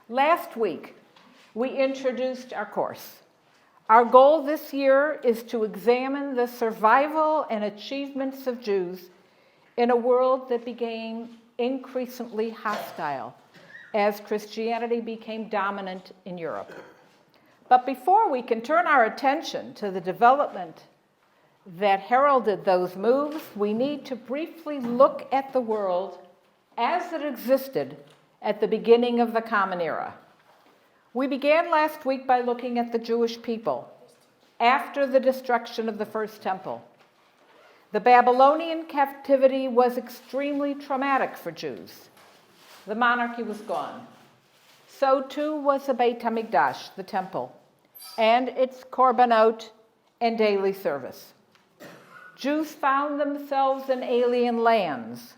Last week, we introduced our course. Our goal this year is to examine the survival and achievements of Jews in a world that became increasingly hostile as Christianity became dominant in Europe. But before we can turn our attention to the development that heralded those moves, we need to briefly look at the world as it existed at the beginning of the Common Era. We began last week by looking at the Jewish people after the destruction of the First Temple. The Babylonian captivity was extremely traumatic for Jews. The monarchy was gone. So too was the Beit HaMikdash, the temple, and its korbanot and daily service. Jews found themselves in alien lands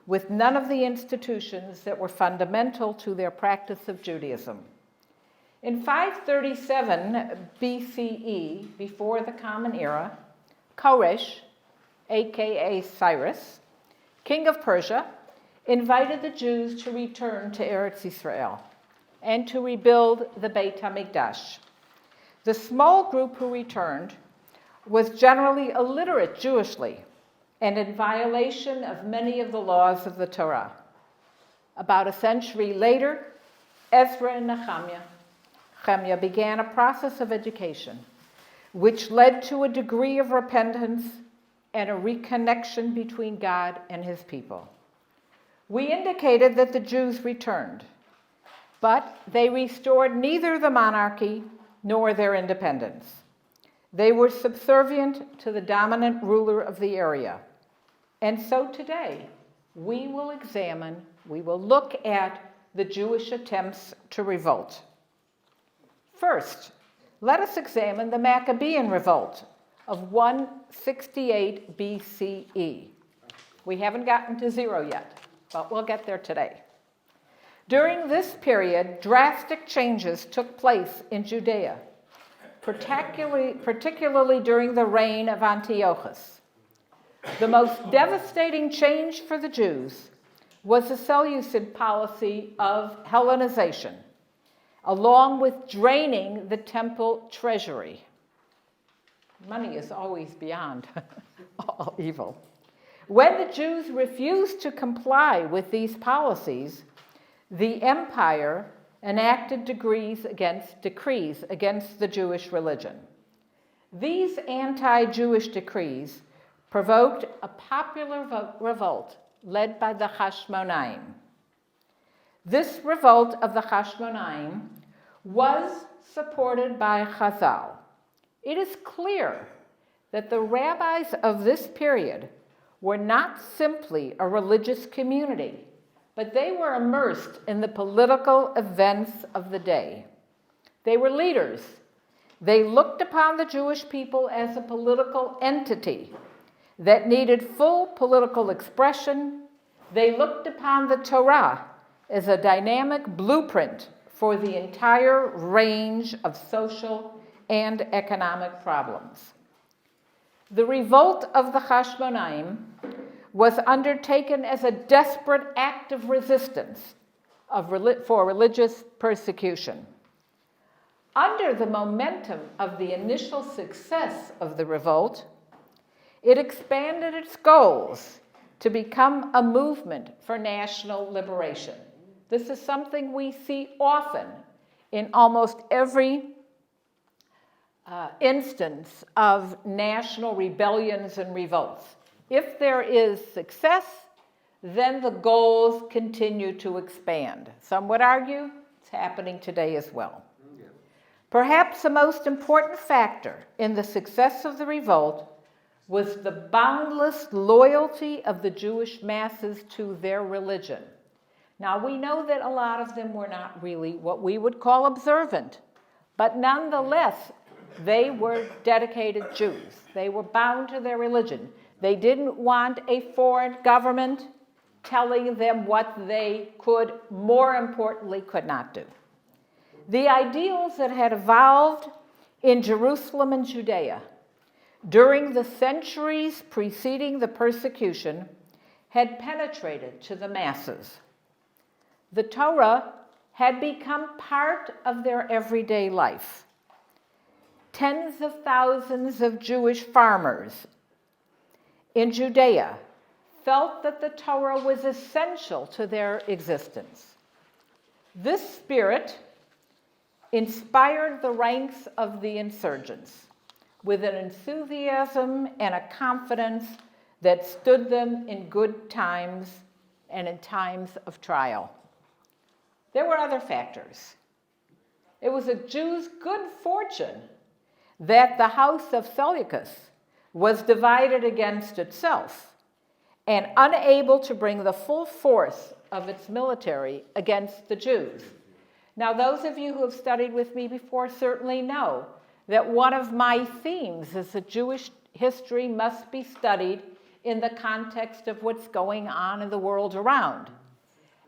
with none of the institutions that were fundamental to their practice of Judaism. In 537 BCE, before the Common Era, Koresh, aka Cyrus, king of Persia, invited the Jews to return to Eretz Israel and to rebuild the Beit HaMikdash. The small group who returned was generally illiterate Jewishly and in violation of many of the laws of the Torah. About a century later, Ezra and Nehemiah began a process of education, which led to a degree of repentance and a reconnection between God and his people. We indicated that the Jews returned, but they restored neither the monarchy nor their independence. They were subservient to the dominant ruler of the area. And so today, we will look at the Jewish attempts to revolt. First, let us examine the Maccabean revolt of 168 BCE. We haven't gotten to 0 yet, but we'll get there today. During this period, drastic changes took place in Judea, particularly during the reign of Antiochus. The most devastating change for the Jews was the Seleucid policy of Hellenization, along with draining the temple treasury. Money is always beyond all evil. When the Jews refused to comply with these policies, the empire enacted decrees against the Jewish religion. These anti-Jewish decrees provoked a popular revolt led by the Hashmonaim. This revolt of the Hashmonaim was supported by Chazal. It is clear that the rabbis of this period were not simply a religious community, but they were immersed in the political events of the day. They were leaders. They looked upon the Jewish people as a political entity that needed full political expression. They looked upon the Torah as a dynamic blueprint for the entire range of social and economic problems. The revolt of the Hashmonaim was undertaken as a desperate act of resistance for religious persecution. Under the momentum of the initial success of the revolt, it expanded its goals to become a movement for national liberation. This is something we see often in almost every instance of national rebellions and revolts. If there is success, then the goals continue to expand. Some would argue it's happening today as well. Yeah. Perhaps the most important factor in the success of the revolt was the boundless loyalty of the Jewish masses to their religion. Now, we know that a lot of them were not really what we would call observant, but nonetheless, they were dedicated Jews. They were bound to their religion. They didn't want a foreign government telling them what they could, more importantly, could not do. The ideals that had evolved in Jerusalem and Judea during the centuries preceding the persecution had penetrated to the masses. The Torah had become part of their everyday life. Tens of thousands of Jewish farmers in Judea felt that the Torah was essential to their existence. This spirit inspired the ranks of the insurgents with an enthusiasm and a confidence that stood them in good times and in times of trial. There were other factors. It was a Jew's good fortune that the house of Seleucus was divided against itself and unable to bring the full force of its military against the Jews. Now, those of you who have studied with me before certainly know that one of my themes is that Jewish history must be studied in the context of what's going on in the world around.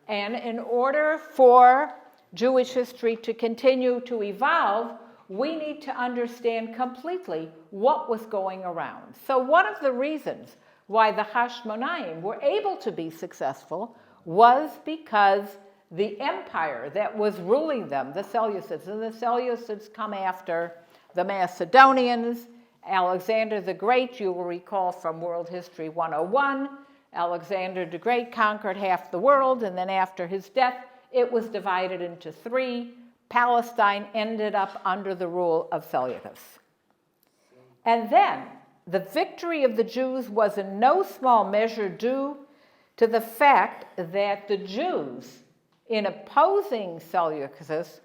And in order for Jewish history to continue to evolve, we need to understand completely what was going around. So one of the reasons why the Hashmonaim were able to be successful was because the empire that was ruling them, the Seleucids, and the Seleucids come after the Macedonians, Alexander the Great, you will recall from World History 101, Alexander the Great conquered half the world, and then after his death, it was divided into three. Palestine ended up under the rule of Seleucus. And then, the victory of the Jews was in no small measure due to the fact that the Jews, in opposing Seleucus,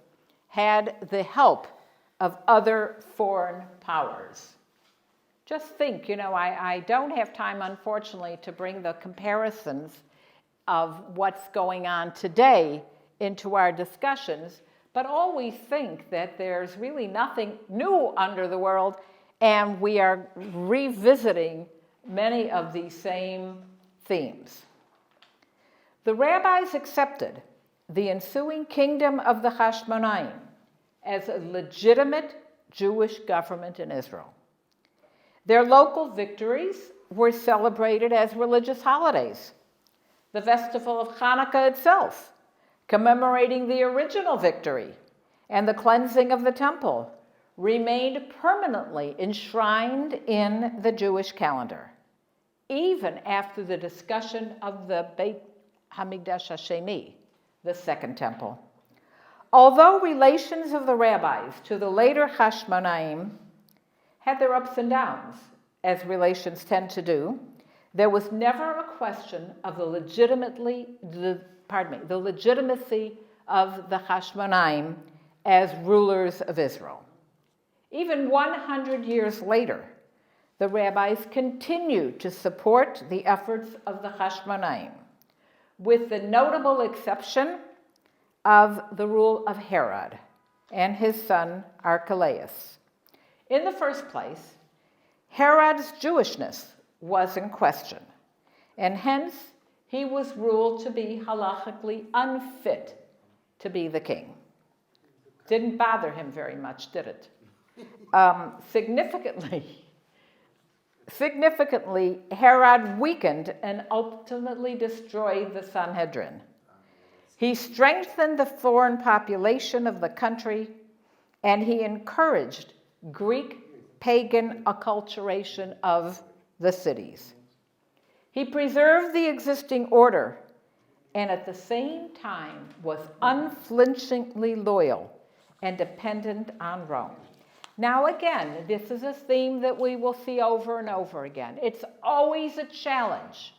had the help of other foreign powers. Just think, I don't have time, unfortunately, to bring the comparisons of what's going on today into our discussions, but always think that there's really nothing new under the world, and we are revisiting many of these same themes. The rabbis accepted the ensuing kingdom of the Hashmonaim as a legitimate Jewish government in Israel. Their local victories were celebrated as religious holidays. The festival of Hanukkah itself, commemorating the original victory and the cleansing of the temple, remained permanently enshrined in the Jewish calendar, even after the discussion of the Beit HaMikdash Hasheni, the Second Temple. Although relations of the rabbis to the later Hashmonaim had their ups and downs, as relations tend to do, there was never a question of the legitimacy of the Hashmonaim as rulers of Israel. Even 100 years later, the rabbis continued to support the efforts of the Hashmonaim, with the notable exception of the rule of Herod and his son Archelaus. In the first place, Herod's Jewishness was in question, and hence he was ruled to be halachically unfit to be the king. Didn't bother him very much, did it? Significantly, Herod weakened and ultimately destroyed the Sanhedrin. He strengthened the foreign population of the country, and he encouraged Greek pagan acculturation of the cities. He preserved the existing order and at the same time was unflinchingly loyal and dependent on Rome. Now again, this is a theme that we will see over and over again. It's always a challenge.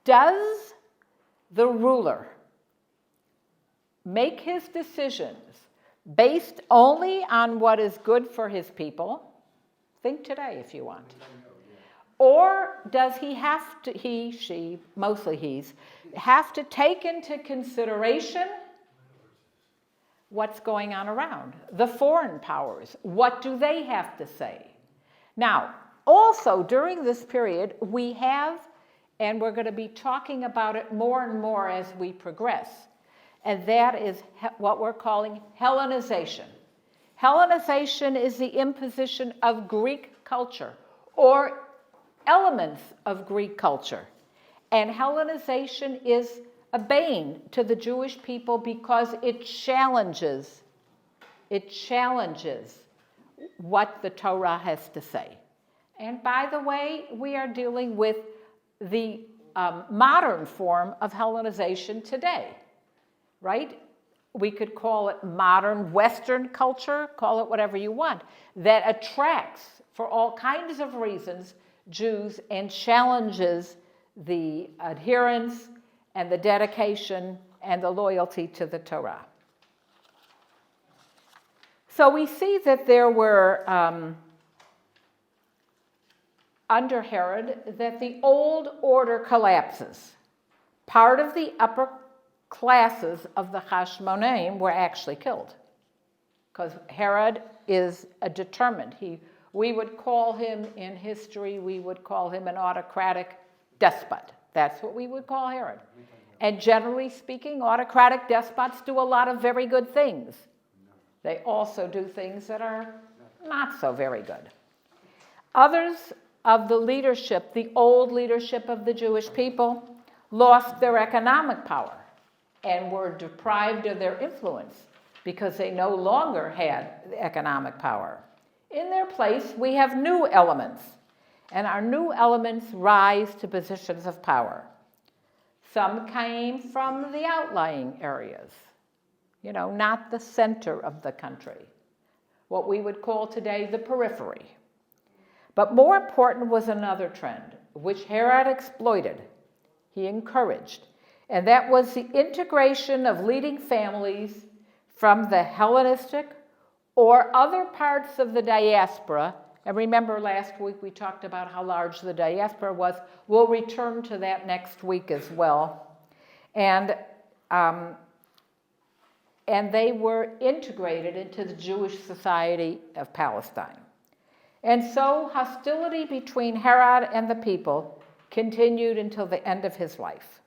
Does the ruler make his decisions based only on what is good for his people? Think today if you want. Or does he have to, he, she, mostly he's, have to take into consideration what's going on around? The foreign powers, what do they have to say? Now, also during this period, we have, and we're going to be talking about it more and more as we progress, and that is what we're calling Hellenization. Hellenization is the imposition of Greek culture or elements of Greek culture. And Hellenization is a bane to the Jewish people because it challenges what the Torah has to say. And by the way, we are dealing with the modern form of Hellenization today, right? We could call it modern Western culture, call it whatever you want, that attracts, for all kinds of reasons, Jews and challenges the adherence and the dedication and the loyalty to the Torah. So we see that there were, under Herod, that the old order collapses. Part of the upper classes of the Hashmonaim were actually killed, because Herod is a determined. We would call him in history, we would call him an autocratic despot. That's what we would call Herod. And generally speaking, autocratic despots do a lot of very good things. They also do things that are not so very good. Others of the leadership, the old leadership of the Jewish people, lost their economic power and were deprived of their influence because they no longer had the economic power. In their place, we have new elements, and our new elements rise to positions of power. Some came from the outlying areas, not the center of the country, what we would call today the periphery. But more important was another trend, which Herod exploited, he encouraged, and that was the integration of leading families from the Hellenistic or other parts of the diaspora. And remember last week we talked about how large the diaspora was. We'll return to that next week as well. And they were integrated into the Jewish society of Palestine. And so hostility between Herod and the people continued until the end of his life.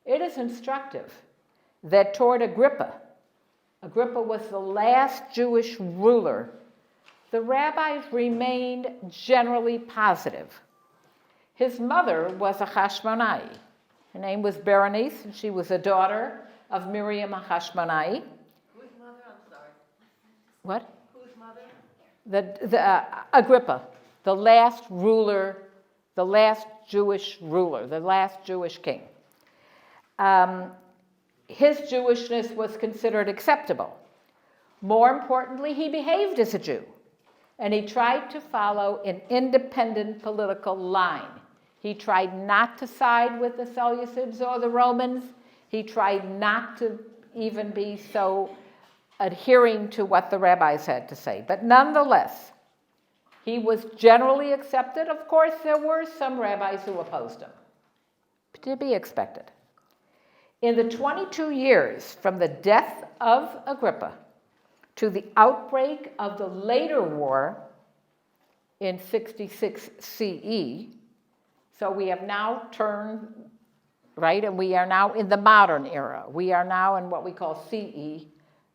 It is instructive that toward Agrippa was the last Jewish ruler, the rabbis remained generally positive. His mother was a Hashmonai. Her name was Berenice, and she was a daughter of Miriam Hashmonai. Whose mother? I'm sorry. What? Whose mother? Agrippa, the last ruler, the last Jewish ruler, the last Jewish king. His Jewishness was considered acceptable. More importantly, he behaved as a Jew, and he tried to follow an independent political line. He tried not to side with the Seleucids or the Romans. He tried not to even be so adhering to what the rabbis had to say. But nonetheless, he was generally accepted. Of course, there were some rabbis who opposed him, to be expected. In the 22 years from the death of Agrippa to the outbreak of the later war in 66 CE, so we have now turned, right, and we are now in the modern era. We are now in what we call CE,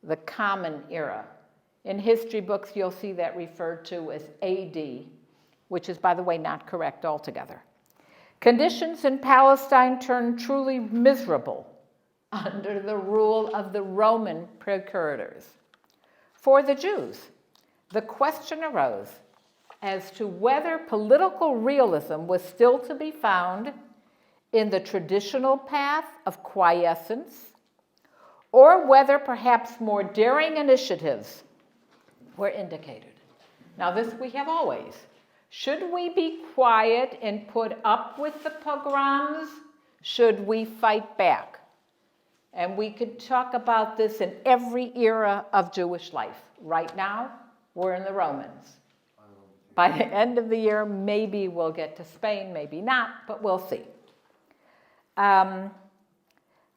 the Common Era. In history books, you'll see that referred to as AD, which is, by the way, not correct altogether. Conditions in Palestine turned truly miserable under the rule of the Roman procurators. For the Jews, the question arose as to whether political realism was still to be found in the traditional path of quiescence, or whether perhaps more daring initiatives were indicated. Now, this we have always. Should we be quiet and put up with the pogroms? Should we fight back? And we could talk about this in every era of Jewish life. Right now, we're in the Romans. By the end of the year, maybe we'll get to Spain, maybe not, but we'll see.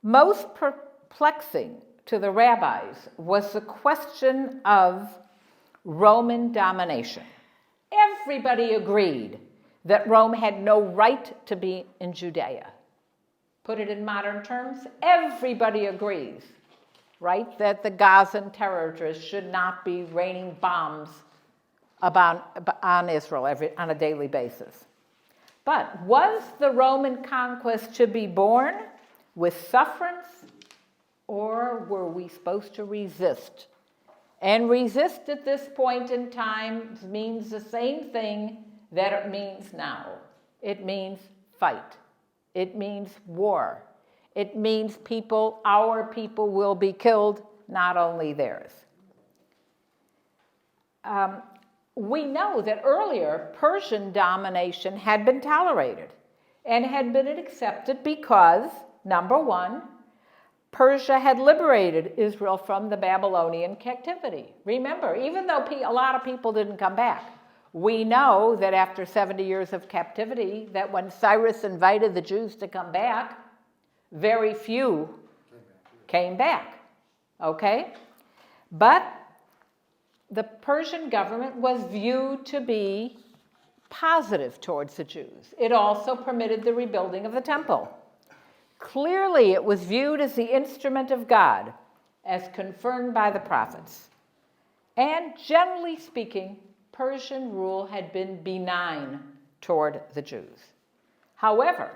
Most perplexing to the rabbis was the question of Roman domination. Everybody agreed that Rome had no right to be in Judea. Put it in modern terms, everybody agrees, right, that the Gazan terrorists should not be raining bombs on Israel on a daily basis. But was the Roman conquest to be borne with sufferance, or were we supposed to resist? And resist at this point in time means the same thing that it means now. It means fight. It means war. It means our people will be killed, not only theirs. We know that earlier Persian domination had been tolerated and had been accepted because, number one, Persia had liberated Israel from the Babylonian captivity. Remember, even though a lot of people didn't come back, we know that after 70 years of captivity, that when Cyrus invited the Jews to come back, very few came back. Okay? But the Persian government was viewed to be positive towards the Jews. It also permitted the rebuilding of the temple. Clearly, it was viewed as the instrument of God, as confirmed by the prophets. And generally speaking, Persian rule had been benign toward the Jews. However,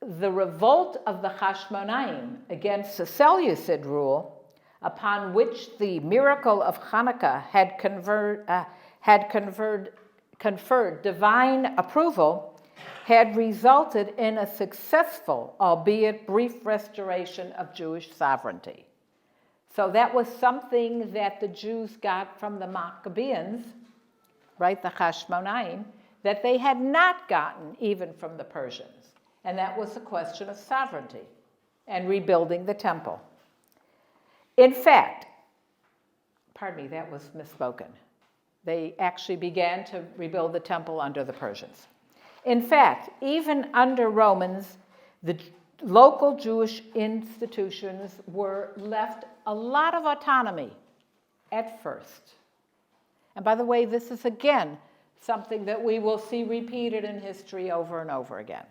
the revolt of the Hashmonaim against the Seleucid rule, upon which the miracle of Hanukkah had conferred divine approval, had resulted in a successful, albeit brief, restoration of Jewish sovereignty. So that was something that the Jews got from the Maccabeans, right, the Hashmonaim, that they had not gotten even from the Persians. And that was a question of sovereignty and rebuilding the temple. In fact, pardon me, that was misspoken. They actually began to rebuild the temple under the Persians. In fact, even under Romans, the local Jewish institutions were left a lot of autonomy at first. And by the way, this is again something that we will see repeated in history over and over again.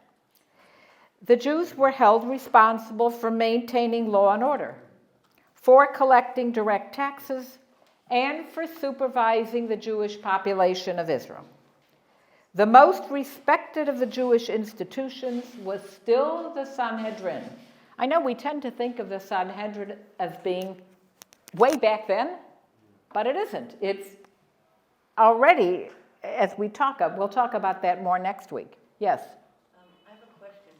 The Jews were held responsible for maintaining law and order, for collecting direct taxes, and for supervising the Jewish population of Israel. The most respected of the Jewish institutions was still the Sanhedrin. I know we tend to think of the Sanhedrin as being way back then, but it isn't. It's already, as we'll talk about that more next week. Yes? I have a question.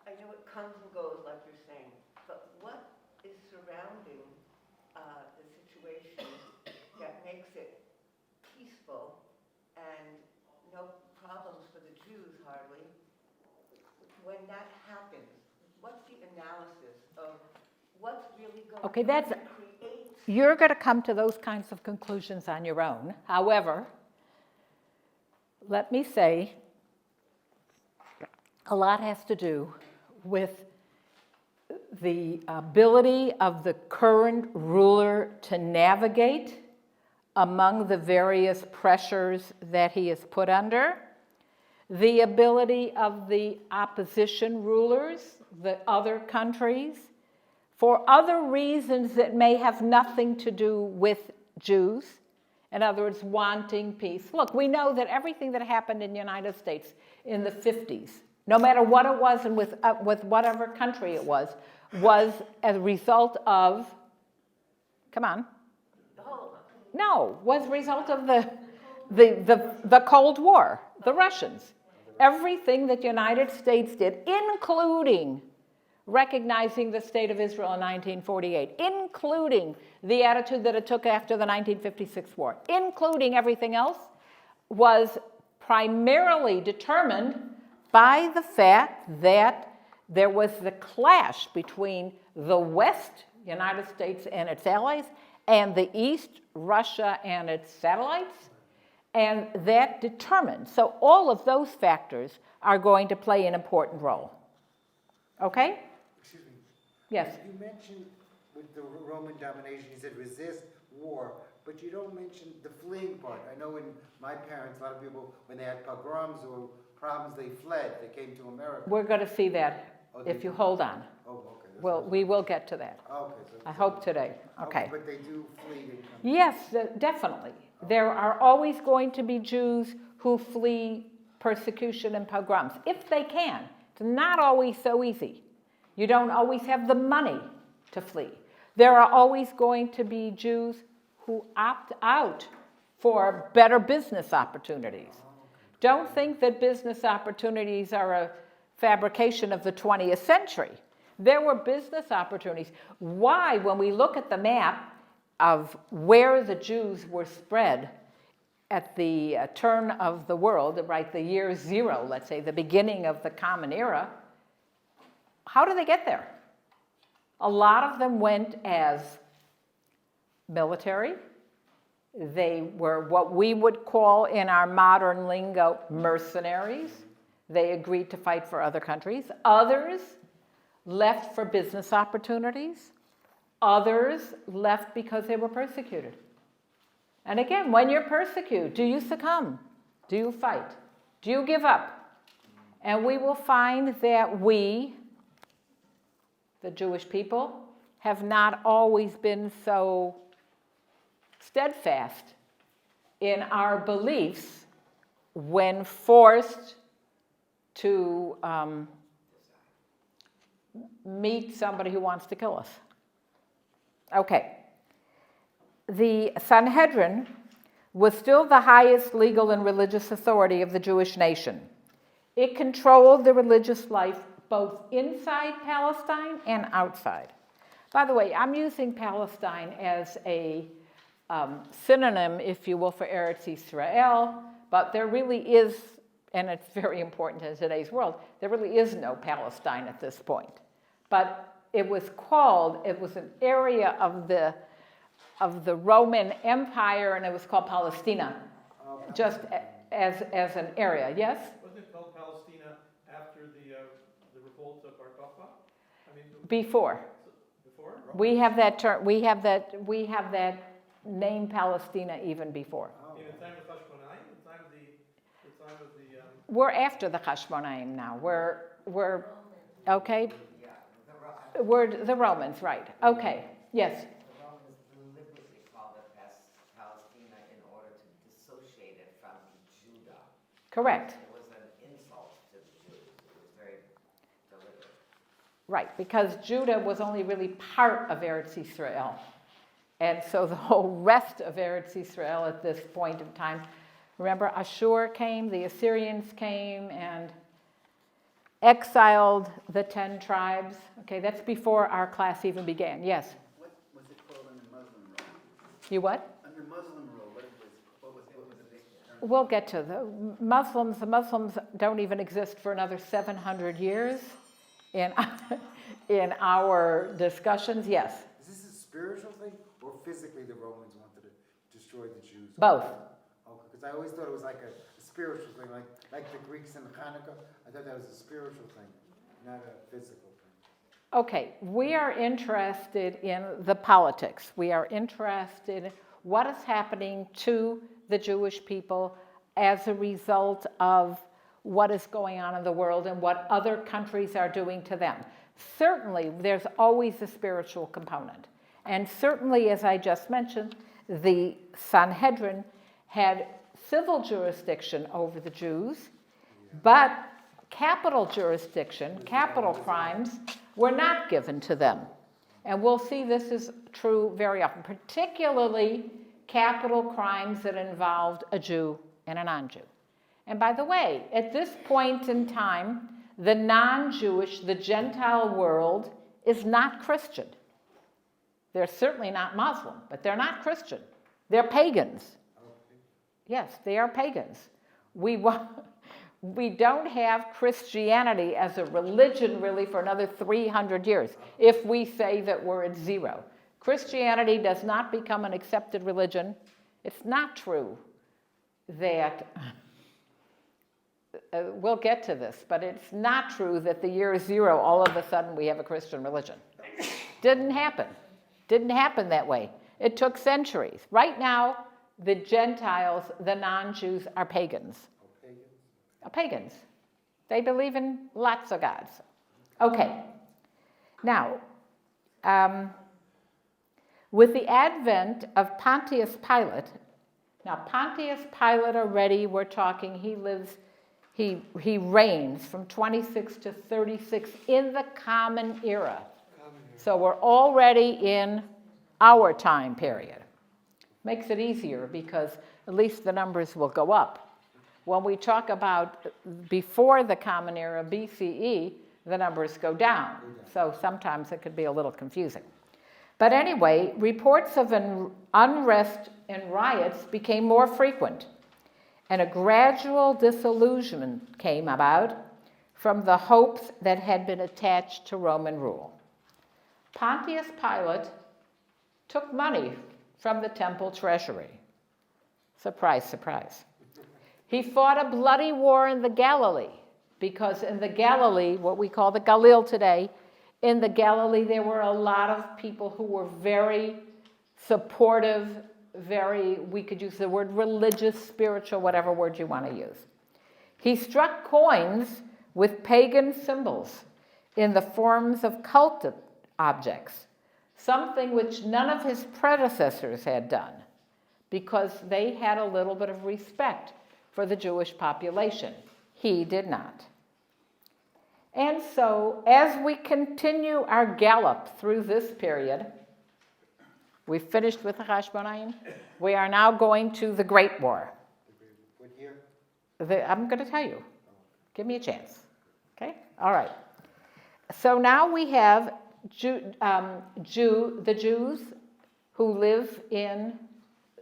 I know it comes and goes, like you're saying, but what is surrounding the situation that makes it peaceful and no problems for the Jews, hardly? When that happens, what's the analysis of what's really going on to create? You're going to come to those kinds of conclusions on your own. However, let me say, a lot has to do with the ability of the current ruler to navigate among the various pressures that he is put under, the ability of the opposition rulers, the other countries, for other reasons that may have nothing to do with Jews, in other words, wanting peace. Look, we know that everything that happened in the United States in the 50s, no matter what it was and with whatever country it was a result of, was a result of the Cold War, the Russians. Everything that the United States did, including recognizing the state of Israel in 1948, including the attitude that it took after the 1956 war, including everything else, was primarily determined by the fact that there was the clash between the West, United States and its allies, and the East, Russia and its satellites, and that determined. So all of those factors are going to play an important role. Okay? Excuse me. Yes. You mentioned with the Roman domination, you said resist war, but you don't mention the fleeing part. I know in my parents, a lot of people, when they had pogroms or problems, they fled. They came to America. We're going to see that if you hold on. Oh, okay. Well, we will get to that. Okay. So I hope today. Okay. But they do flee. Yes, definitely. There are always going to be Jews who flee persecution and pogroms, if they can. It's not always so easy. You don't always have the money to flee. There are always going to be Jews who opt out for better business opportunities. Don't think that business opportunities are a fabrication of the 20th century. There were business opportunities. Why, when we look at the map of where the Jews were spread at the turn of the world, right, the year zero, let's say, the beginning of the Common Era, how do they get there? A lot of them went as military. They were what we would call in our modern lingo mercenaries. They agreed to fight for other countries. Others left for business opportunities. Others left because they were persecuted. And again, when you're persecuted, do you succumb? Do you fight? Do you give up? And we will find that we, the Jewish people, have not always been so steadfast in our beliefs when forced to meet somebody who wants to kill us. Okay. The Sanhedrin was still the highest legal and religious authority of the Jewish nation. It controlled the religious life both inside Palestine and outside. By the way, I'm using Palestine as a synonym, if you will, for Eretz Yisrael, but there really is, and it's very important in today's world, there really is no Palestine at this point. But it was an area of the Roman Empire, and it was called Palestina, just as an area. Yes? Wasn't it called Palestina after the revolt of Bar Kokhba? Before. Before? We have that term. We have that name Palestina even before. In the time of Hashmonaim, the time of the. We're after the Hashmonaim now. We're okay. We're the Romans, right? Okay. Yes. The Romans deliberately called it Palestina in order to dissociate it from Judah. Correct. It was an insult to the Jews. It was very deliberate. Right, because Judah was only really part of Eretz Yisrael. And so the whole rest of Eretz Yisrael at this point in time, remember, Ashur came, the Assyrians came, and exiled the 10 tribes. Okay, that's before our class even began. Yes? What was it called under Muslim rule? You what? Under Muslim rule, what was it? We'll get to the Muslims. The Muslims don't even exist for another 700 years in our discussions. Yes? Is this a spiritual thing, or physically the Romans wanted to destroy the Jews? Both. Oh, because I always thought it was like a spiritual thing, like the Greeks in Hanukkah. I thought that was a spiritual thing, not a physical thing. Okay, we are interested in the politics. We are interested in what is happening to the Jewish people as a result of what is going on in the world and what other countries are doing to them. Certainly, there's always a spiritual component. And certainly, as I just mentioned, the Sanhedrin had civil jurisdiction over the Jews, but capital jurisdiction, capital crimes, were not given to them. And we'll see this is true very often, particularly capital crimes that involved a Jew and a non-Jew. And by the way, at this point in time, the non-Jewish, the Gentile world is not Christian. They're certainly not Muslim, but they're not Christian. They're pagans. Yes, they are pagans. We don't have Christianity as a religion really for another 300 years if we say that we're at zero. Christianity does not become an accepted religion. It's not true that, we'll get to this, but it's not true that the year zero, all of a sudden we have a Christian religion. Didn't happen. Didn't happen that way. It took centuries. Right now, the Gentiles, the non-Jews, are pagans. Pagans. They believe in lots of gods. Okay. Now, with the advent of Pontius Pilate, now Pontius Pilate already, we're talking, he lives He reigns from 26 to 36 in the Common Era. So we're already in our time period. Makes it easier because at least the numbers will go up. When we talk about before the Common Era, BCE, the numbers go down. So sometimes it could be a little confusing. But anyway, reports of unrest and riots became more frequent, and a gradual disillusionment came about from the hopes that had been attached to Roman rule. Pontius Pilate took money from the temple treasury. Surprise, surprise. He fought a bloody war in the Galilee, because in the Galilee, what we call the Galil today, in the Galilee there were a lot of people who were very supportive, we could use the word religious, spiritual, whatever word you want to use. He struck coins with pagan symbols in the forms of cult objects, something which none of his predecessors had done, because they had a little bit of respect for the Jewish population. He did not. And so, as we continue our gallop through this period, we finished with the Hashmonaim. We are now going to the Great War. What year? I'm going to tell you. Give me a chance. Okay? All right. So now we have the Jews who live in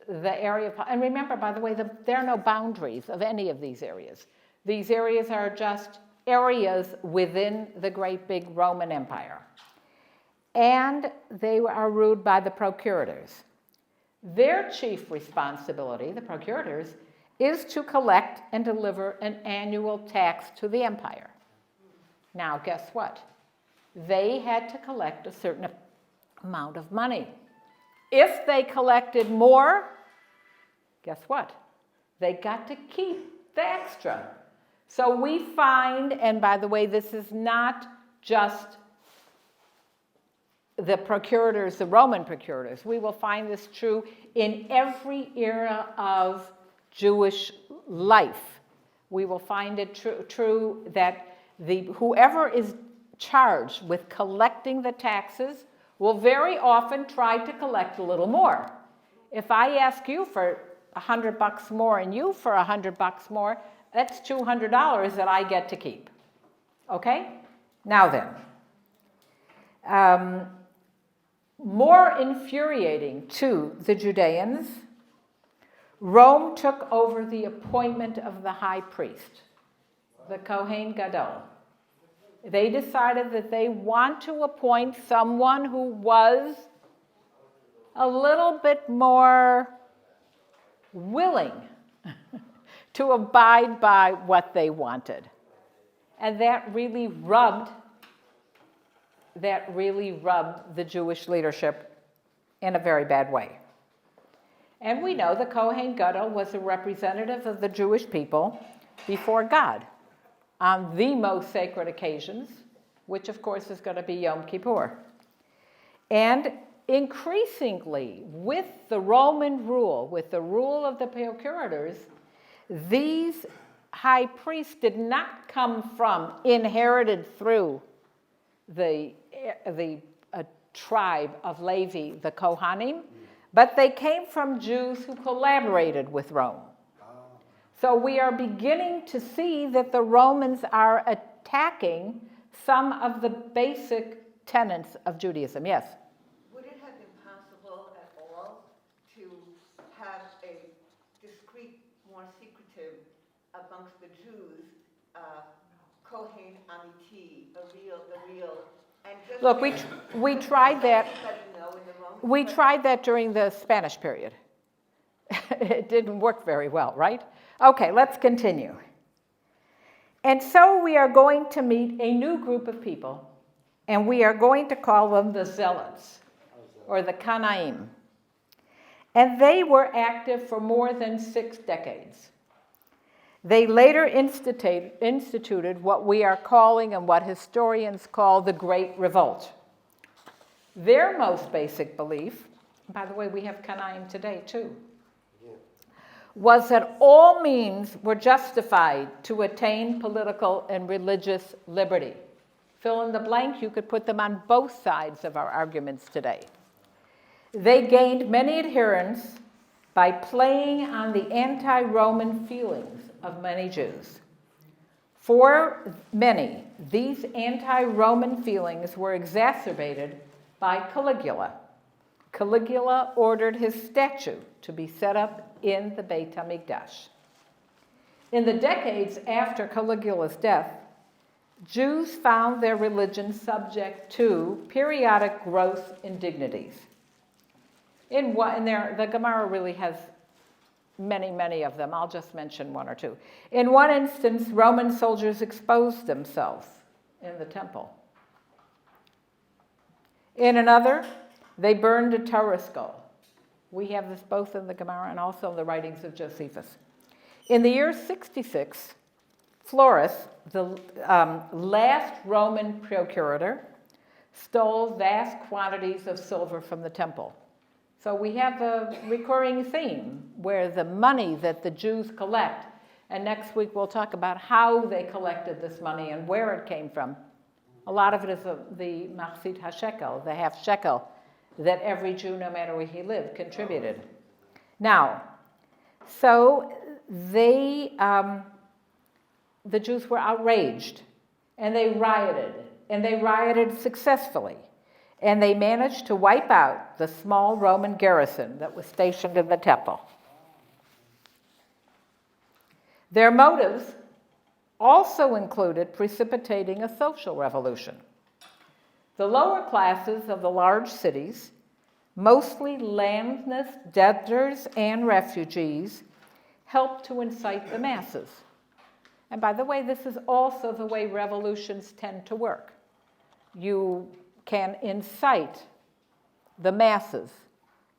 the area of, and remember, by the way, there are no boundaries of any of these areas. These areas are just areas within the great big Roman Empire. And they are ruled by the procurators. Their chief responsibility, the procurators, is to collect and deliver an annual tax to the empire. Now, guess what? They had to collect a certain amount of money. If they collected more, guess what? They got to keep the extra. So we find, and by the way, this is not just the procurators, the Roman procurators. We will find this true in every era of Jewish life. We will find it true that whoever is charged with collecting the taxes will very often try to collect a little more. If I ask you for $100 more and you for $100 more, that's $200 that I get to keep. Okay? Now then, more infuriating to the Judeans, Rome took over the appointment of the high priest, the Kohen Gadol. They decided that they want to appoint someone who was a little bit more willing to abide by what they wanted. And that really rubbed the Jewish leadership in a very bad way. And we know the Kohen Gadol was a representative of the Jewish people before God on the most sacred occasions, which of course is going to be Yom Kippur. And increasingly, with the Roman rule, with the rule of the procurators, these high priests did not come from, inherited through the tribe of Levi, the Kohanim, but they came from Jews who collaborated with Rome. So we are beginning to see that the Romans are attacking some of the basic tenets of Judaism. Yes? Would it have been possible at all to have a discreet, more secretive, amongst the Jews, Kohen Amiti, the real, and just Look, we tried that. know in the Roman We tried that during the Spanish period. It didn't work very well, right? Okay, let's continue. And so we are going to meet a new group of people, and we are going to call them the Zealots, or the Kanaim. And they were active for more than 6 decades. They later instituted what we are calling and what historians call the Great Revolt. Their most basic belief, by the way, we have Kanaim today too, was that all means were justified to attain political and religious liberty. Fill in the blank, you could put them on both sides of our arguments today. They gained many adherents by playing on the anti-Roman feelings of many Jews. For many, these anti-Roman feelings were exacerbated by Caligula. Caligula ordered his statue to be set up in the Beit HaMikdash. In the decades after Caligula's death, Jews found their religion subject to periodic growth indignities. The Gemara really has many of them. I'll just mention one or two. In one instance, Roman soldiers exposed themselves in the temple. In another, they burned a Torah scroll. We have this both in the Gemara and also in the writings of Josephus. In the year 66, Florus, the last Roman procurator, stole vast quantities of silver from the temple. So we have a recurring theme where the money that the Jews collect, and next week we'll talk about how they collected this money and where it came from. A lot of it is the machzit hashekel, the half shekel, that every Jew, no matter where he lived, contributed. Now, so the Jews were outraged, and they rioted successfully. And they managed to wipe out the small Roman garrison that was stationed in the temple. Their motives also included precipitating a social revolution. The lower classes of the large cities, mostly landless debtors and refugees, helped to incite the masses. And by the way, this is also the way revolutions tend to work. You can incite the masses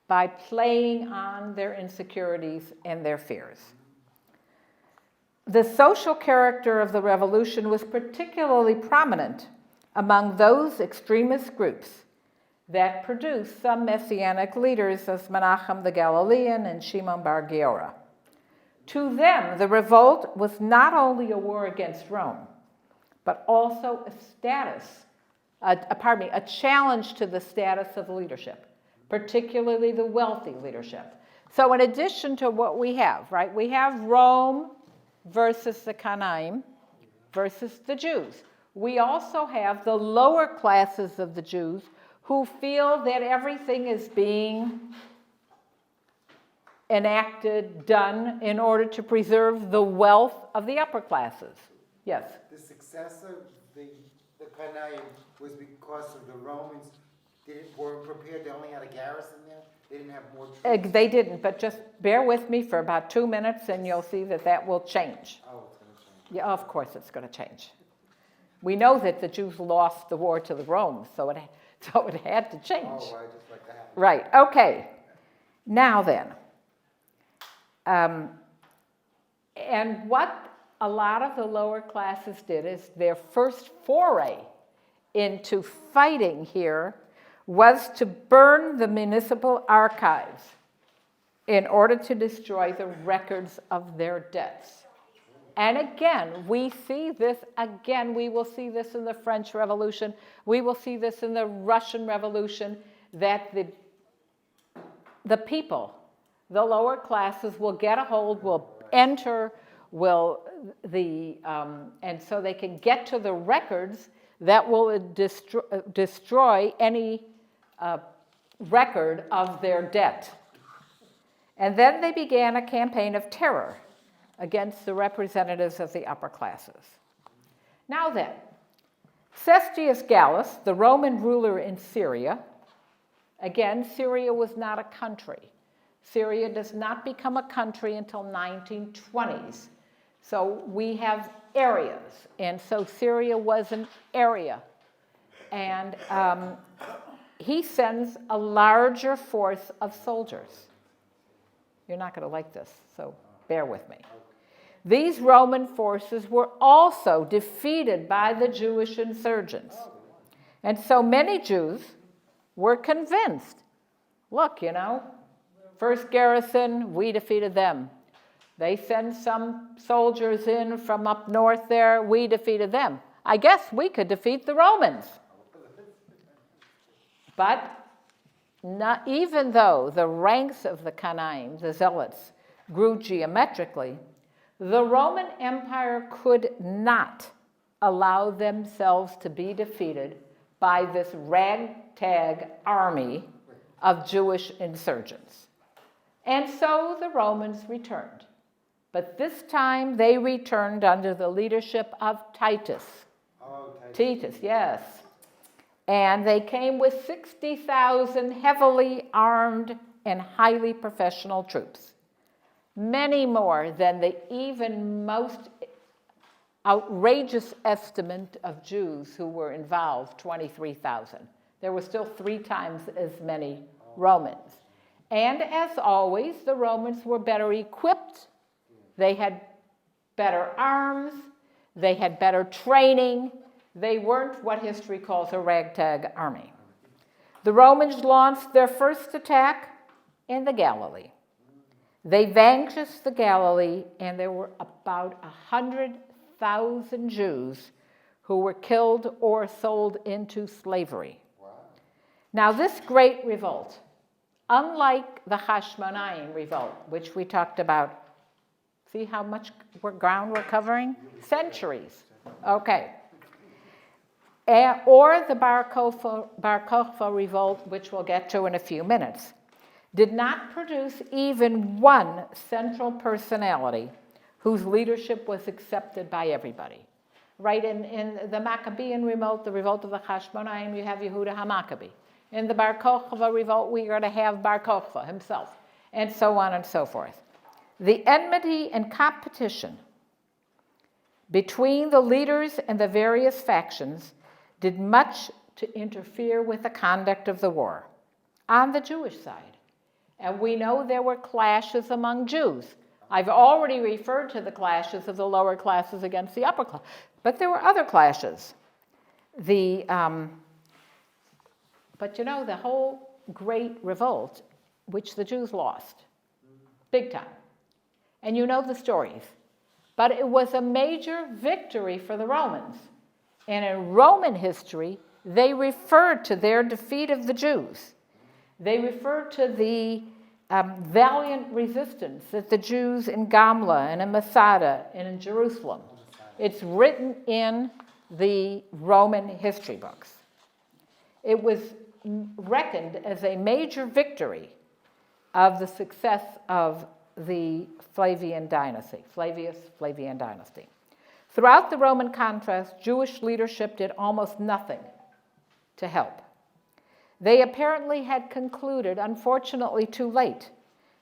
by playing on their insecurities and their fears. The social character of the revolution was particularly prominent among those extremist groups that produced some messianic leaders as Menachem the Galilean and Shimon bar Giora. To them, the revolt was not only a war against Rome, but also a challenge to the status of leadership, particularly the wealthy leadership. So in addition to what we have, right, we have Rome versus the Canaim versus the Jews. We also have the lower classes of the Jews who feel that everything is being enacted, done, in order to preserve the wealth of the upper classes. Yes? The success of the Canaim was because of the Romans weren't prepared. They only had a garrison there. They didn't have more troops. They didn't, but just bear with me for about 2 minutes and you'll see that will change. Oh, it's going to change. Yeah, of course it's going to change. We know that the Jews lost the war to the Romans, so it had to change. Oh, right, just like that. Right, okay. Now then, and what a lot of the lower classes did is their first foray into fighting here was to burn the municipal archives in order to destroy the records of their debts. And again, we see this, we will see this in the French Revolution, we will see this in the Russian Revolution, that the people, the lower classes, will get a hold, will enter, and so they can get to the records that will destroy any record of their debt. And then they began a campaign of terror against the representatives of the upper classes. Now then, Cestius Gallus, the Roman ruler in Syria, again, Syria was not a country. Syria does not become a country until 1920s. So we have areas, and so Syria was an area. And he sends a larger force of soldiers. You're not going to like this, so bear with me. These Roman forces were also defeated by the Jewish insurgents. And so many Jews were convinced, look, first garrison, we defeated them. They send some soldiers in from up north there. We defeated them. I guess we could defeat the Romans. But even though the ranks of the Canaim, the Zealots, grew geometrically, the Roman Empire could not allow themselves to be defeated by this ragtag army of Jewish insurgents. And so the Romans returned. But this time they returned under the leadership of Titus. Oh, Titus, yes. And they came with 60,000 heavily armed and highly professional troops. Many more than the even most outrageous estimate of Jews who were involved, 23,000. There were still 3 times as many Romans. And as always, the Romans were better equipped. They had better arms. They had better training. They weren't what history calls a ragtag army. The Romans launched their first attack in the Galilee. They vanquished the Galilee, and there were about 100,000 Jews who were killed or sold into slavery. wow. Now, this great revolt, unlike the Hashmonaim revolt, which we talked about, see how much ground we're covering? Centuries. Okay. Or the Bar Kokhba revolt, which we'll get to in a few minutes, did not produce even one central personality whose leadership was accepted by everybody. Right, in the Maccabean revolt, the revolt of the Hashmonaim, you have Yehuda HaMaccabee. In the Bar Kokhba revolt, we are to have Bar Kokhba himself, and so on and so forth. The enmity and competition between the leaders and the various factions did much to interfere with the conduct of the war on the Jewish side. And we know there were clashes among Jews. I've already referred to the clashes of the lower classes against the upper class, but there were other clashes. But you know, the whole great revolt, which the Jews lost, big time. And you know the stories. But it was a major victory for the Romans. And in Roman history, they referred to their defeat of the Jews. They referred to the valiant resistance that the Jews in Gamla and in Masada and in Jerusalem. It's written in the Roman history books. It was reckoned as a major victory of the success of the Flavian dynasty. Throughout the Roman contrast, Jewish leadership did almost nothing to help. They apparently had concluded, unfortunately too late,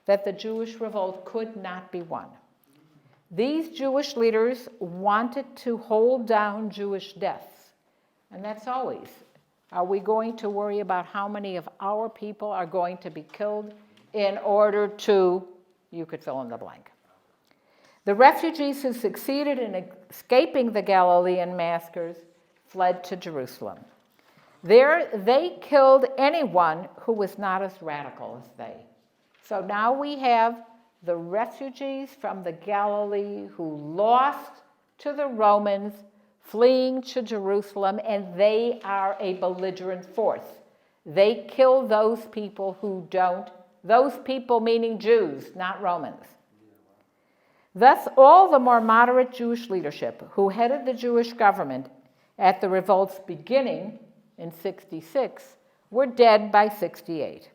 that the Jewish revolt could not be won. These Jewish leaders wanted to hold down Jewish deaths. And that's always. Are we going to worry about how many of our people are going to be killed in order to, you could fill in the blank. The refugees who succeeded in escaping the Galilean massacres fled to Jerusalem. There, they killed anyone who was not as radical as they. So now we have the refugees from the Galilee who lost to the Romans, fleeing to Jerusalem, and they are a belligerent force. They kill those people who don't, those people meaning Jews, not Romans. Thus, all the more moderate Jewish leadership who headed the Jewish government at the revolt's beginning in 66 were dead by 68.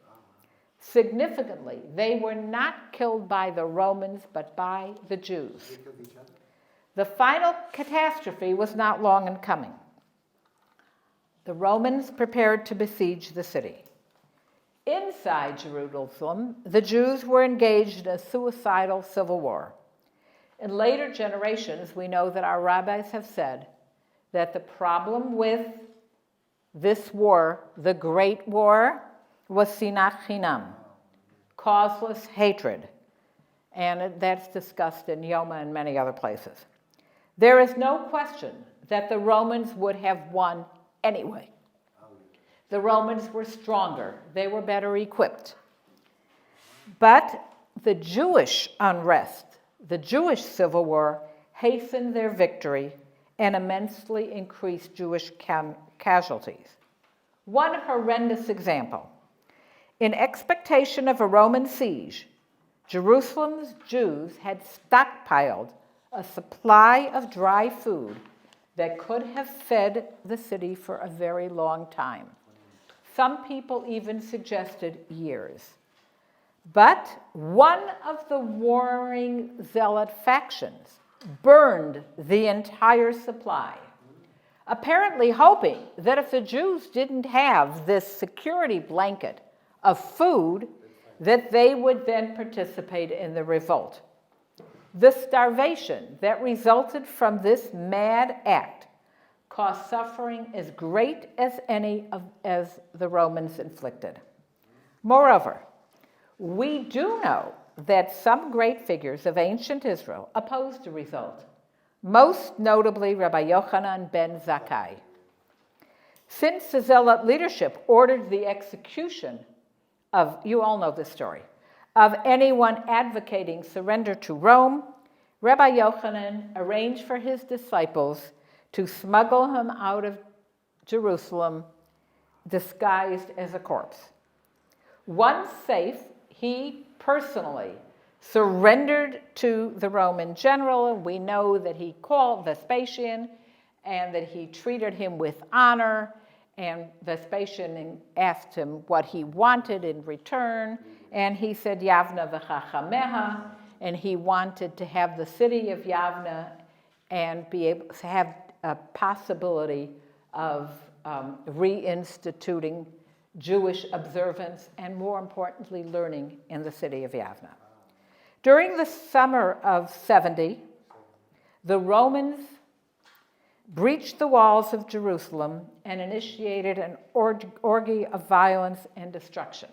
Significantly, they were not killed by the Romans, but by the Jews. The final catastrophe was not long in coming. The Romans prepared to besiege the city. Inside Jerusalem, the Jews were engaged in a suicidal civil war. In later generations, we know that our rabbis have said that the problem with this war, the Great War, was sinat chinam, causeless hatred. And that's discussed in Yoma and many other places. There is no question that the Romans would have won anyway. The Romans were stronger. They were better equipped. But the Jewish unrest The Jewish Civil War hastened their victory and immensely increased Jewish casualties. One horrendous example. In expectation of a Roman siege, Jerusalem's Jews had stockpiled a supply of dry food that could have fed the city for a very long time. Some people even suggested years. But one of the warring zealot factions burned the entire supply, apparently hoping that if the Jews didn't have this security blanket of food, that they would then participate in the revolt. The starvation that resulted from this mad act caused suffering as great as any as the Romans inflicted. Moreover, we do know that some great figures of ancient Israel opposed the result, most notably Rabbi Yochanan ben Zakkai. Since the zealot leadership ordered the execution of, you all know this story, of anyone advocating surrender to Rome, Rabbi Yochanan arranged for his disciples to smuggle him out of Jerusalem disguised as a corpse. Once safe, he personally surrendered to the Roman general. We know that he called Vespasian and that he treated him with honor, and Vespasian asked him what he wanted in return, and he said, Yavna v'chachameha, and he wanted to have the city of Yavna and be able to have a possibility of reinstituting Jewish observance and, more importantly, learning in the city of Yavna. During the summer of 70, the Romans breached the walls of Jerusalem and initiated an orgy of violence and destruction.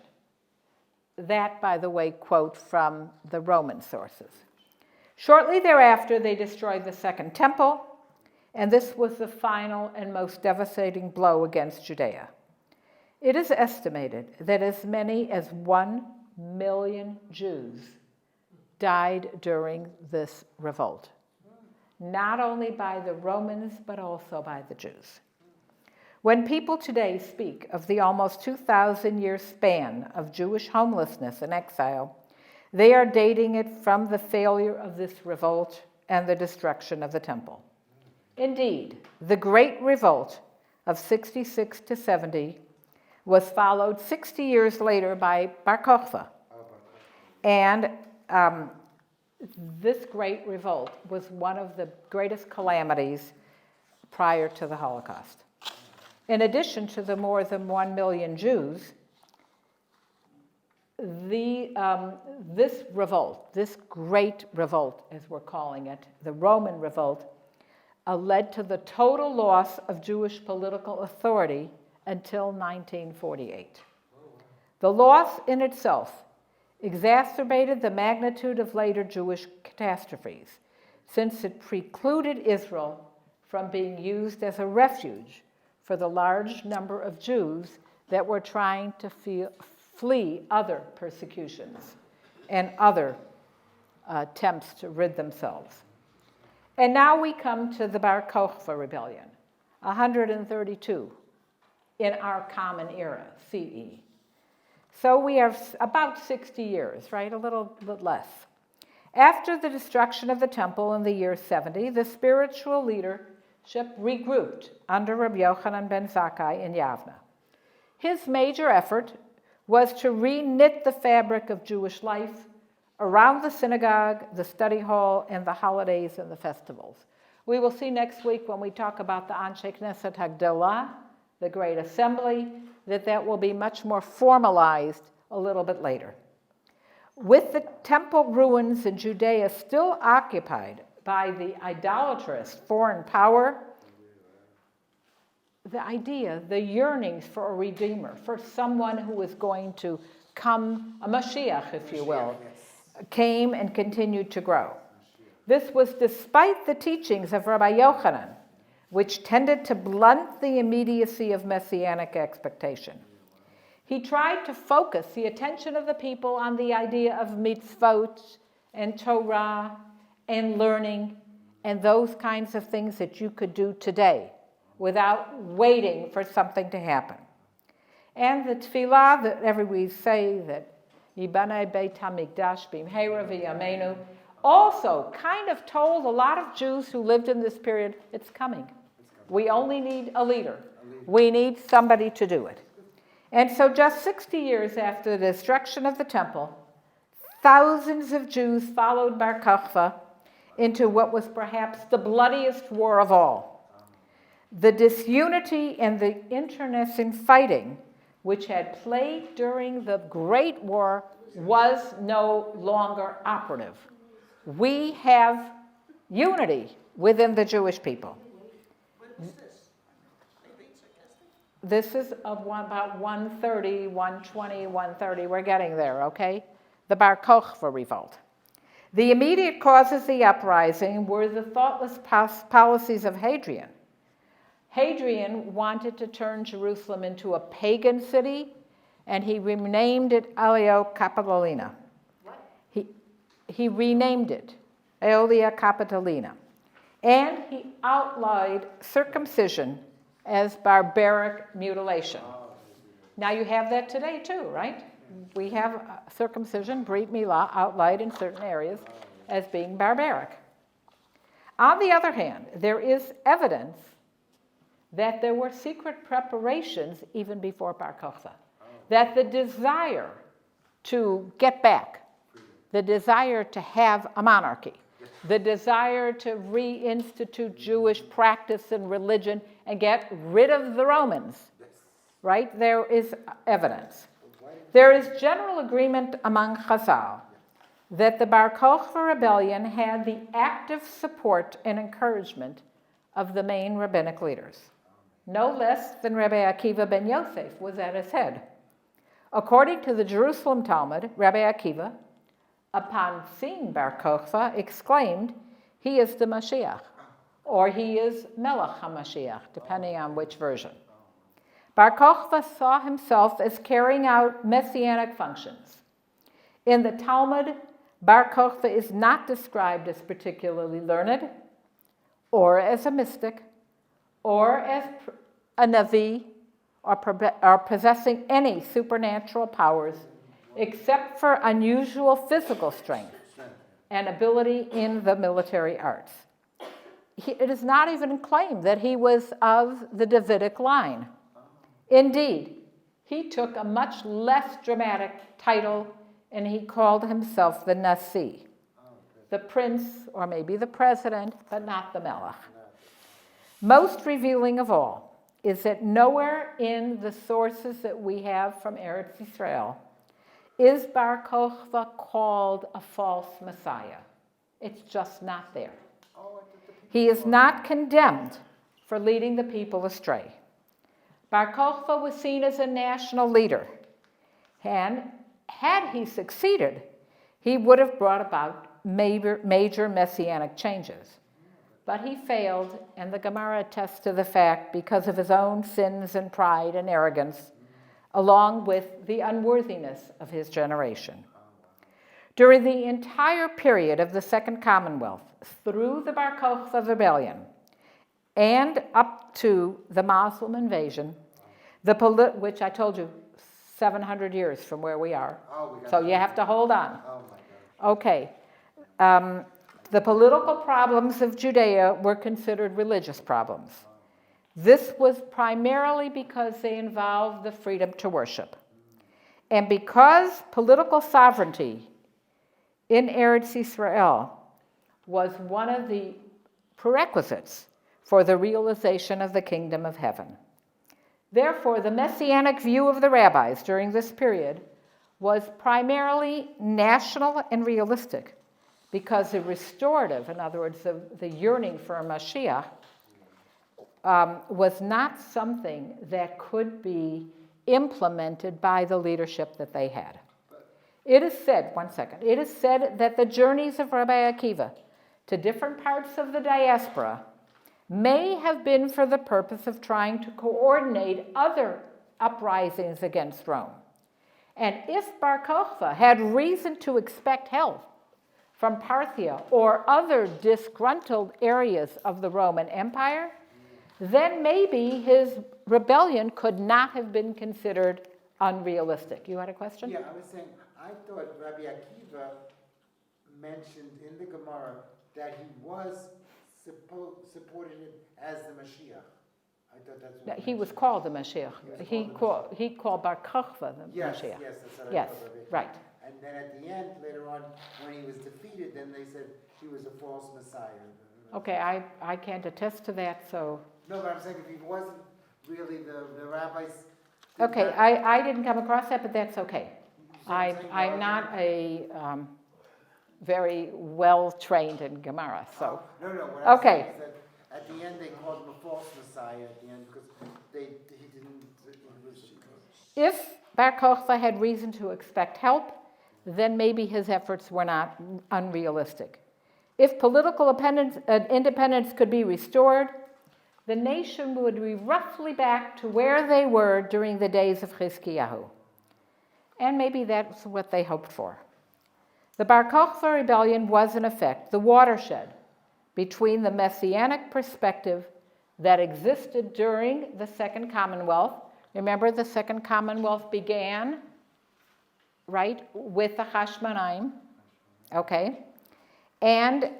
That, by the way, quote from the Roman sources. Shortly thereafter, they destroyed the Second Temple, and this was the final and most devastating blow against Judea. It is estimated that as many as 1 million Jews died during this revolt, not only by the Romans, but also by the Jews. When people today speak of the almost 2,000-year span of Jewish homelessness and exile, they are dating it from the failure of this revolt and the destruction of the temple. Indeed, the Great Revolt of 66 to 70 was followed 60 years later by Bar Kokhba. And this Great Revolt was one of the greatest calamities prior to the Holocaust. In addition to the more than 1 million Jews, this revolt, this Great Revolt, as we're calling it, the Roman Revolt, led to the total loss of Jewish political authority until 1948. The loss in itself exacerbated the magnitude of later Jewish catastrophes, since it precluded Israel from being used as a refuge for the large number of Jews that were trying to flee other persecutions and other attempts to rid themselves. And now we come to the Bar Kokhba rebellion, 132 in our common era, CE. So we are about 60 years, right? A little bit less. After the destruction of the temple in the year 70, the spiritual leadership regrouped under Rabbi Yochanan ben Zakkai in Yavna. His major effort was to re-knit the fabric of Jewish life around the synagogue, the study hall, and the holidays and the festivals. We will see next week when we talk about the Anshe Knesset Hagdolah, the Great Assembly, that will be much more formalized a little bit later. With the temple ruins in Judea still occupied by the idolatrous foreign power, the idea, the yearnings for a redeemer, for someone who was going to come, a Mashiach, if you will, came and continued to grow. This was despite the teachings of Rabbi Yochanan, which tended to blunt the immediacy of messianic expectation. He tried to focus the attention of the people on the idea of mitzvot and Torah and learning and those kinds of things that you could do today without waiting for something to happen. And the tefillah that we say that Yibanei Beit HaMikdash B'mheira V'yameinu also kind of told a lot of Jews who lived in this period, it's coming. We only need a leader. We need somebody to do it. And so just 60 years after the destruction of the temple, thousands of Jews followed Bar Kokhba into what was perhaps the bloodiest war of all. The disunity and the internecine fighting which had plagued during the Great War was no longer operative. We have unity within the Jewish people. When is this? Are you being sarcastic? This is about 130, 120, 130. We're getting there, okay? The Bar Kokhba revolt. The immediate causes of the uprising were the thoughtless policies of Hadrian. Hadrian wanted to turn Jerusalem into a pagan city, and he renamed it Aelia Capitolina. What? He renamed it Aelia Capitolina. And he outlawed circumcision as barbaric mutilation. Now you have that today too, right? We have circumcision, Brit Milah, outlawed in certain areas as being barbaric. On the other hand, there is evidence that there were secret preparations even before Bar Kokhba. That the desire to get back, the desire to have a monarchy, the desire to reinstitute Jewish practice and religion and get rid of the Romans, right? There is evidence. There is general agreement among Chazal that the Bar Kokhba rebellion had the active support and encouragement of the main rabbinic leaders. No less than Rabbi Akiva ben Yosef was at its head. According to the Jerusalem Talmud, Rabbi Akiva, upon seeing Bar Kokhba, exclaimed, "He is the Mashiach," or "He is Melech HaMashiach," depending on which version. Bar Kokhba saw himself as carrying out messianic functions. In the Talmud, Bar Kokhba is not described as particularly learned, or as a mystic, or as a Navi, or possessing any supernatural powers, except for unusual physical strength and ability in the military arts. It is not even claimed that he was of the Davidic line. Indeed, he took a much less dramatic title, and he called himself the Nasi, the prince, or maybe the president, but not the Melech. Most revealing of all is that nowhere in the sources that we have from Eretz Israel is Bar Kokhba called a false Messiah. It's just not there. He is not condemned for leading the people astray. Bar Kokhba was seen as a national leader, and had he succeeded, he would have brought about major messianic changes. But he failed, and the Gemara attests to the fact because of his own sins and pride and arrogance, along with the unworthiness of his generation. During the entire period of the Second Commonwealth, through the Bar Kokhba rebellion, and up to the Muslim invasion, which I told you, 700 years from where we are. So you have to hold on. Okay. The political problems of Judea were considered religious problems. This was primarily because they involved the freedom to worship. And because political sovereignty in Eretz Israel was one of the prerequisites for the realization of the kingdom of heaven. Therefore, the messianic view of the rabbis during this period was primarily national and realistic, because the restorative, in other words, the yearning for a Mashiach, was not something that could be implemented by the leadership that they had. It is said, it is said that the journeys of Rabbi Akiva to different parts of the diaspora may have been for the purpose of trying to coordinate other uprisings against Rome. And if Bar Kokhba had reason to expect help from Parthia or other disgruntled areas of the Roman Empire, then maybe his rebellion could not have been considered unrealistic. You had a question? Yeah, I was saying, I thought Rabbi Akiva mentioned in the Gemara that he was supported it as the Mashiach. I thought that's what He was mentioned. called the Mashiach. He was He called Bar Kokhba the Yes, Mashiach. yes, that's what I Yes, thought. Rabbi. right. And then at the end, later on, when he was defeated, then they said he was a false Messiah. Okay, I can't attest to that, so. No, but I'm saying if he wasn't really the rabbis. did Okay, not- I didn't come across that, but that's okay. You see what I'm saying? I'm not a very well trained in Gemara, so. No, what I'm Okay. saying is that at the end, they called him a false Messiah at the end because he didn't, it was. If Bar Kokhba had reason to expect help, then maybe his efforts were not unrealistic. If political independence could be restored, the nation would be roughly back to where they were during the days of Chizkiyahu. And maybe that's what they hoped for. The Bar Kokhba rebellion was, in effect, the watershed between the messianic perspective that existed during the Second Commonwealth. Remember, the Second Commonwealth began, right, with the Hashmonaim, okay, and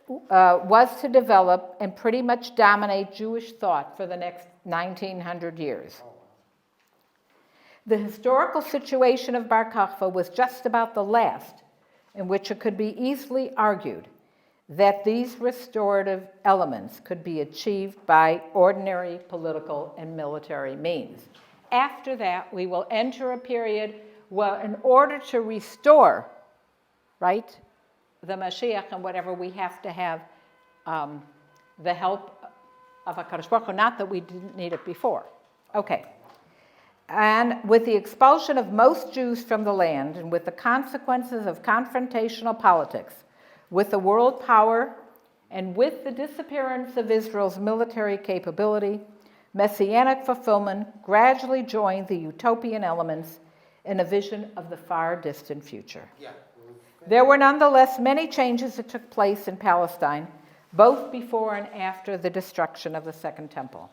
was to develop and pretty much dominate Jewish thought for the next 1900 years. The historical situation of Bar Kokhba was just about the last in which it could be easily argued that these restorative elements could be achieved by ordinary political and military means. After that, we will enter a period where, in order to restore, right, the Mashiach and whatever, we have to have the help of HaKadosh Baruch Hu, not that we didn't need it before. Okay. And with the expulsion of most Jews from the land and with the consequences of confrontational politics with the world power and with the disappearance of Israel's military capability, messianic fulfillment gradually joined the utopian elements in a vision of the far distant future. Yeah. There were nonetheless many changes that took place in Palestine, both before and after the destruction of the Second Temple.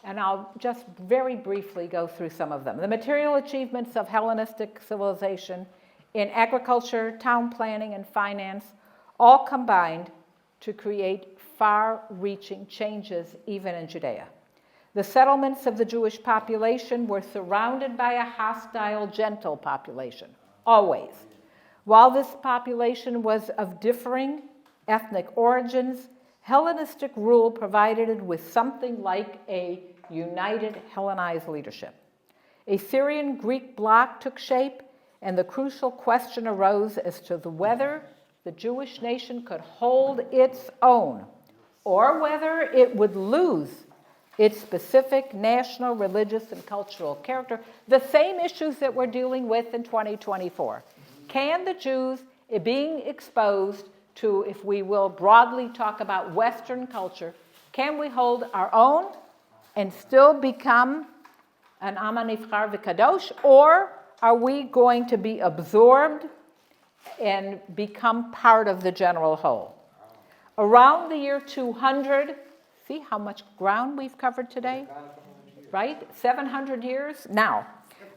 And I'll just very briefly go through some of them. The material achievements of Hellenistic civilization in agriculture, town planning, and finance all combined to create far-reaching changes even in Judea. The settlements of the Jewish population were surrounded by a hostile, gentle population, always. While this population was of differing ethnic origins, Hellenistic rule provided it with something like a united Hellenized leadership. A Syrian-Greek bloc took shape, and the crucial question arose as to whether the Jewish nation could hold its own, or whether it would lose its specific national, religious, and cultural character, the same issues that we're dealing with in 2024. Can the Jews, being exposed to, if we will broadly talk about Western culture, can we hold our own and still become an Am HaNivchar V'Kadosh, or are we going to be absorbed and become part of the general whole? Around the year 200, see how much ground we've covered today? Right? 700 years? Now,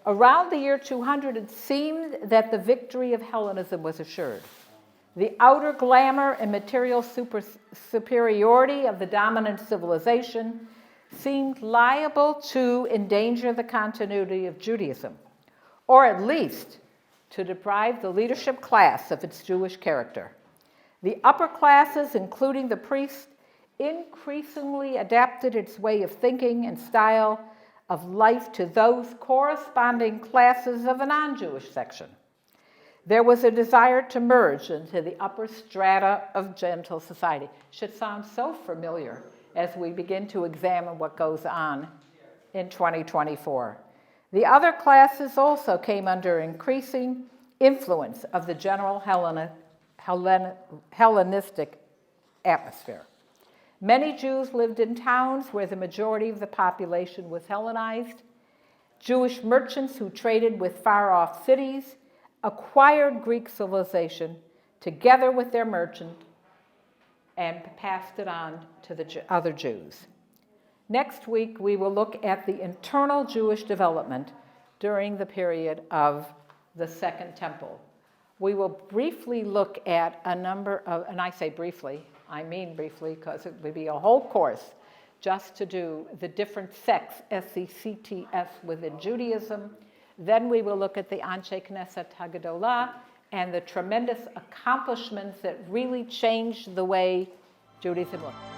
around the year 200, it seemed that the victory of Hellenism was assured. The outer glamour and material superiority of the dominant civilization seemed liable to endanger the continuity of Judaism, or at least to deprive the leadership class of its Jewish character. The upper classes, including the priests, increasingly adapted its way of thinking and style of life to those corresponding classes of a non-Jewish section. There was a desire to merge into the upper strata of gentle society. Should sound so familiar as we begin to examine what goes on in 2024. The other classes also came under increasing influence of the general Hellenistic atmosphere. Many Jews lived in towns where the majority of the population was Hellenized. Jewish merchants who traded with far-off cities acquired Greek civilization together with their merchant, and passed it on to the other Jews. Next week, we will look at the internal Jewish development during the period of the Second Temple. We will briefly look at a number of, and I say briefly, I mean briefly, because it would be a whole course just to do the different sects, S-E-C-T-S, within Judaism. Then we will look at the Anshe Knesset Hagadolah and the tremendous accomplishments that really changed the way Judaism looked.